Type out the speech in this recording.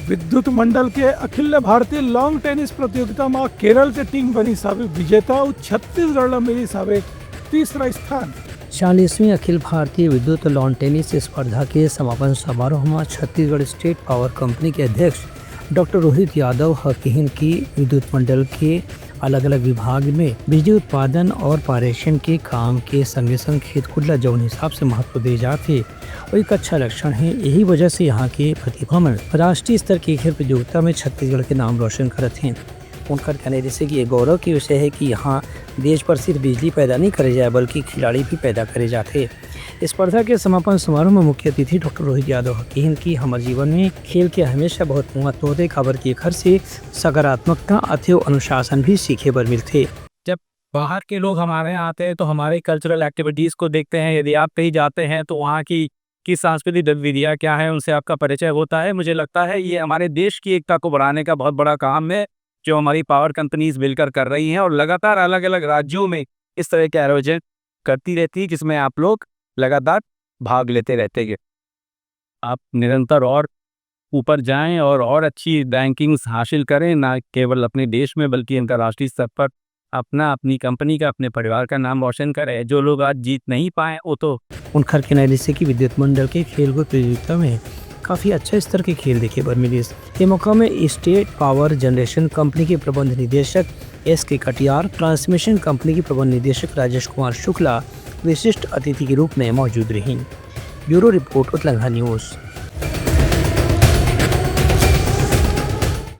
विद्युत मंडल के Akhil Bharatiya long tennis प्रतियोगिता में केरल की टीम बनी साबे विजेता और छत्तीसगढ़ मिली साबे तीसरा स्थान। 40वीं अखिल भारतीय विद्युत लॉन टेनिस स्पर्धा के समापन समारोह में छत्तीसगढ़ स्टेट पावर कंपनी के अध्यक्ष डॉक्टर रोहित यादव हकीन की विद्युत मंडल के अलग अलग विभाग में बिजली उत्पादन और पारेषण के काम के संगे संग खेत खुदला जौन हिसाब से महत्व दे जाते और एक अच्छा लक्षण है। यही वजह से यहाँ के प्रतिभा में राष्ट्रीय स्तर की खेल प्रतियोगिता में छत्तीसगढ़ के नाम रोशन करते हैं। उनका कहने जैसे कि ये गौरव की विषय है कि यहाँ देश पर सिर्फ बिजली पैदा नहीं करे जाए बल्कि खिलाड़ी भी पैदा करे जाते। स्पर्धा के समापन समारोह में मुख्य अतिथि डॉक्टर रोहित यादव हकीन की हमारे जीवन में खेल के हमेशा बहुत महत्व होते खबर की घर से सकारात्मकता अथव अनुशासन भी सीखे बर मिलते। जब बाहर के लोग हमारे यहाँ आते हैं तो हमारे कल्चरल एक्टिविटीज़ को देखते हैं। यदि आप कहीं जाते हैं तो वहाँ की सांस्कृतिक गतिविधियाँ क्या है उनसे आपका परिचय होता है। मुझे लगता है ये हमारे देश की एकता को बढ़ाने का बहुत बड़ा काम है जो हमारी पावर कंपनीज मिलकर कर रही हैं और लगातार अलग अलग राज्यों में इस तरह के आयोजन करती रहती है जिसमें आप लोग लगातार भाग लेते रहते हैं। आप निरंतर और ऊपर जाएं और अच्छी रैंकिंग्स हासिल करें, ना केवल अपने देश में बल्कि अंतर्राष्ट्रीय स्तर पर अपनी कंपनी का अपने परिवार का नाम रोशन करें। जो लोग आज जीत नहीं पाए वो तो उनका कहना है जैसे कि विद्युत मंडल के खेल कूद प्रतियोगिता में काफ़ी अच्छा स्तर के खेल देखे बर मिली। ये मौका में स्टेट पावर जनरेशन कंपनी के प्रबंध निदेशक SK कटियार, ट्रांसमिशन कंपनी के प्रबंध निदेशक राजेश कुमार शुक्ला विशिष्ट अतिथि के रूप में मौजूद रहीं। ब्यूरो रिपोर्ट उत्तलंघा न्यूज़।